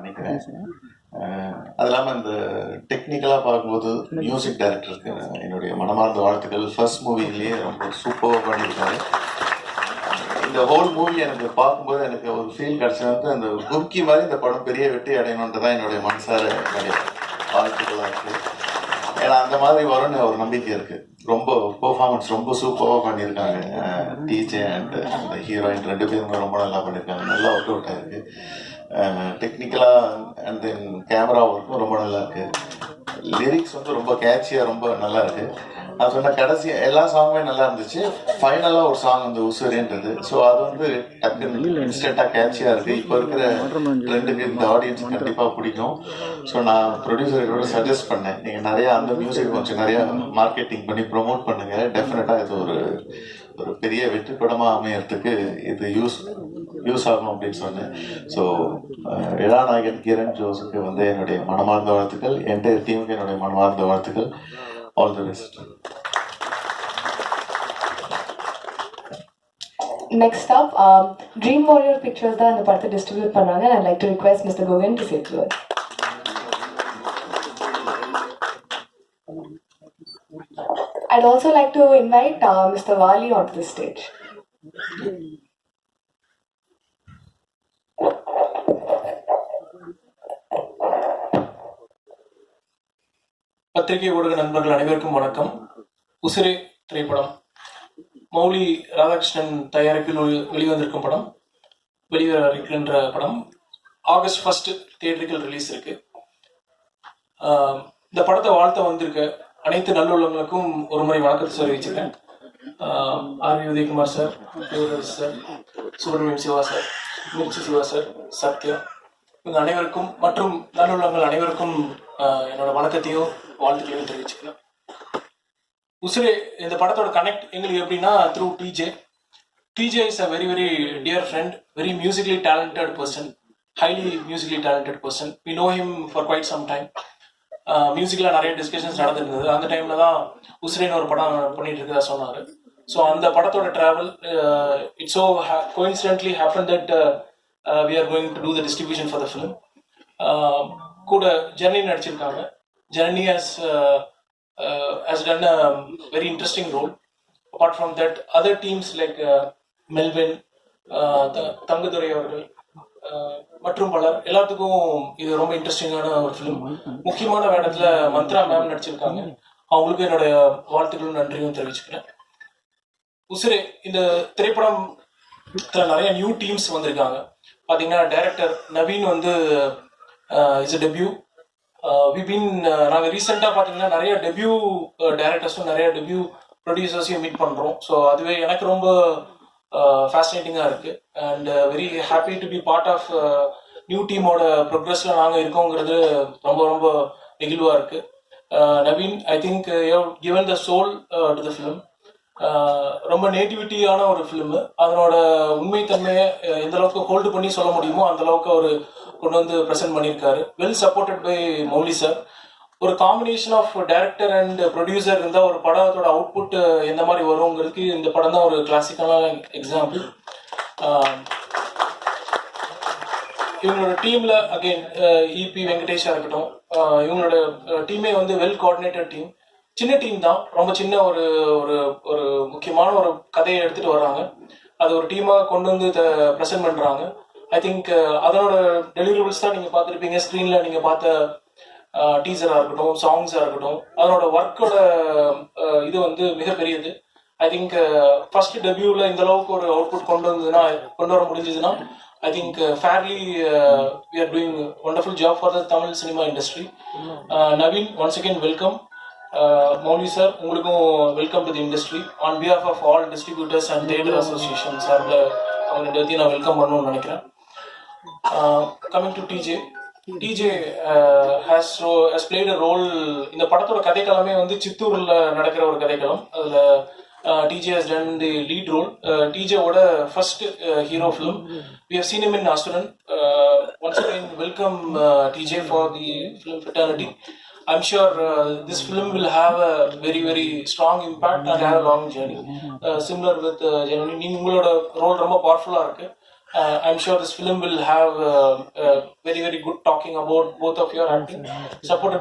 நினைக்கிறேன். அது இல்லாமல் இந்த டெக்னிக்கலாக பார்க்கும்போது மியூசிக் டைரக்டருக்கு என்னுடைய மனமார்ந்த வாழ்த்துக்கள். ஃபர்ஸ்ட் மூவிலேயே ரொம்ப சூப்பராக பண்ணியிருக்காரு. இந்த ஹோல் மூவி எனக்கு பார்க்கும்போது எனக்கு ஒரு ஃபீல் கிடச்சது வந்து அந்த கும்கி மாதிரி இந்த படம் பெரிய வெற்றி அடையணுன்ட்டு தான் என்னுடைய மனசார என்னுடைய வாழ்த்துக்களாக இருக்குது. ஏன்னா அந்த மாதிரி வரும்னு ஒரு நம்பிக்கை இருக்குது. ரொம்ப பெர்ஃபார்மன்ஸ் ரொம்ப சூப்பராக பண்ணியிருக்காங்க. டிஜே அண்ட் அந்த ஹீரோயின் 2 பேருமே ரொம்ப நல்லா பண்ணியிருக்காங்க. நல்லா ஒர்க் அவுட் ஆகிருக்கு. டெக்னிக்கலாக அண்ட் தென் கேமரா ஒர்க்கும் ரொம்ப நல்லா இருக்குது. லிரிக்ஸ் வந்து ரொம்ப கேட்சியாக ரொம்ப நல்லா இருக்குது. அது சொன்ன கடைசி எல்லா சாங்குமே நல்லா இருந்துச்சு. ஃபைனலாக ஒரு சாங் வந்து உசுரேன்றது. ஸோ அது வந்து டக்குன்னு இன்ஸ்டண்ட்டாக கேட்சியாக இருக்குது. இப்போ இருக்கிற ட்ரெண்டுக்கு இந்த ஆடியன்ஸ் கண்டிப்பாக பிடிக்கும். ஸோ நான் ப்ரொடியூசர்களோட சஜஸ்ட் பண்ணேன், நீங்கள் நிறையா அந்த மியூசிக் கொஞ்சம் நிறையா மார்க்கெட்டிங் பண்ணி ப்ரொமோட் பண்ணுங்கள். டெஃபினட்டாக இது ஒரு பெரிய வெற்றி படமாக அமையறதுக்கு இது யூஸ் ஆகும் அப்படின்னு சொன்னேன். ஸோ இளாநாயகன் கிரண் ஜோஸுக்கு வந்து என்னுடைய மனமார்ந்த வாழ்த்துக்கள். என்டையர் டீமுக்கு என்னுடைய மனமார்ந்த வாழ்த்துக்கள். All the best. Next up, Dream Warrior Pictures தான் இந்த படத்தை டிஸ்ட்ரிபியூட் பண்ணாங்க. I'd like to request Mr. Govind to say a word. I'd also like to invite Mr. Wali onto the stage. பத்திரிகை ஊடக நண்பர்கள் அனைவருக்கும் வணக்கம். உசிரே திரைப்படம் மௌலி ராதாகிருஷ்ணன் தயாரிப்பில் வெளிவந்திருக்கும் படம். வெளிவர இருக்கின்ற படம் ஆகஸ்ட் 1 தியேட்டரிக்கல் ரிலீஸ் இருக்கு. இந்த படத்தை வாழ்த்த வந்திருக்க அனைத்து நல்லுள்ளங்களுக்கும் ஒரு முறை வணக்கத்தை தெரிவிச்சுக்கிறேன். RV Udhayakumar sir, Devaraj sir, Subramaniam Siva sir, Mirchi Siva sir, Sathya, இவங்க அனைவருக்கும் மற்றும் நல்லுள்ளங்கள் அனைவருக்கும் என்னோட வணக்கத்தையும் வாழ்த்துக்களையும் தெரிவிச்சுக்கிறேன். உசிரே இந்த படத்தோட கனெக்ட் எங்களுக்கு எப்படின்னா through DJ is a very very dear friend, very musically talented person, highly musically talented person. We know him for quite some time. மியூசிக்கில் நிறைய டிஸ்கஷன்ஸ் நடந்துருந்தது. அந்த டைமில் தான் உசிரேன்னு ஒரு படம் பண்ணிட்டு இருக்கிறதா சொன்னார். ஸோ அந்த படத்தோட travel it's so coincidentally happen that we are going to do the distribution for the film. கூட ஜெர்னி நடிச்சிருக்காங்க. Journey has done a very interesting role. Apart from that, other teams like Melvin, Thangadurai அவர்கள் மற்றும் பலர் எல்லாத்துக்கும் இது ரொம்ப இன்ட்ரெஸ்டிங்கான ஒரு ஃபிலிம். முக்கியமான வேடத்துல மந்த்ரா மேம் நடிச்சிருக்காங்க. அவங்களுக்கு என்னோட வாழ்த்துக்களும் நன்றியும் தெரிவிச்சுக்கிறேன். உசிரே இந்த திரைப்படத்துல நிறைய நியூ டீம்ஸ் வந்திருக்காங்க. பாத்தீங்கன்னா டைரக்டர் நவீன் வந்து இஸ் a debut. நாங்கள் ரீசெண்டாக பார்த்தீங்கன்னா நிறைய டெபியூ டைரக்டர்ஸும் நிறைய டெபியூ ப்ரொடியூசர்ஸையும் மீட் பண்ணுறோம். ஸோ அதுவே எனக்கு ரொம்ப ஃபேசினேட்டிங்காக இருக்குது. And very happy to be part of new டீமோட ப்ரோக்ரஸில் நாங்கள் இருக்கோங்கிறது ரொம்ப ரொம்ப நெகிழ்வாக இருக்குது. Naveen, I think you have given the soul to the film. ரொம்ப நேட்டிவிட்டியான ஒரு ஃபிலிமு. அதனோட உண்மைத்தன்மையை எந்த அளவுக்கு ஹோல்டு பண்ணி சொல்ல முடியுமோ அந்த அளவுக்கு ஒரு கொண்டு வந்து ப்ரெசென்ட் பண்ணியிருக்காரு. Well supported by Mouli sir. ஒரு combination of director and producer இருந்தால் ஒரு படத்தோட அவுட்புட் எந்த மாதிரி வருங்கிறதுக்கு இந்த படம் தான் ஒரு கிளாசிக்கான எக்ஸாம்பிள். இவங்களோட டீமில் அகெயின் இபி வெங்கடேஷா இருக்கட்டும், இவங்களோட டீமே வந்து வெல் கோஆர்டினேட்டட் டீம். சின்ன டீம் தான், ரொம்ப சின்ன ஒரு ஒரு முக்கியமான ஒரு கதையை எடுத்துகிட்டு வர்றாங்க. அது ஒரு டீமாக கொண்டு வந்து ப்ரெசென்ட் பண்ணுறாங்க. ஐ திங்க் அதனோட டெலிவரிபிள்ஸ் தான் நீங்கள் பார்த்துருப்பீங்க. ஸ்க்ரீனில் நீங்கள் பார்த்த டீசராக இருக்கட்டும், சாங்ஸாக இருக்கட்டும், அதனோட ஒர்க்கோட இது வந்து மிகப்பெரியது. ஐ திங்க் ஃபர்ஸ்ட் டெபியூவில் இந்த அளவுக்கு ஒரு அவுட்புட் கொண்டு வர முடிஞ்சதுன்னா I think fairly we are doing wonderful job for the Tamil cinema industry. Naveen, once again welcome. Mouli sir, உங்களுக்கும் welcome to the industry. On behalf of all distributors and theatre association சார்பில் அவங்க 2 பேர்த்தையும் நான் வெல்கம் பண்ணணும்னு நினைக்கிறேன். Coming to TJ has played a role. இந்த படத்தோட கதைக்களமே வந்து சித்தூரில் நடக்கிற ஒரு கதைக்களம். அதில் TJ has done the lead role. டிஜேவோட first hero film. We have seen him in Asuran. Once again, welcome TJ for the film fraternity. I'm sure this film will have a very very strong impact and have a long journey. Similar with Janani, நீங்களோட role ரொம்ப பவர்ஃபுல்லாக இருக்கு. I'm sure this film will have very very good talking talking about both of your acting, supported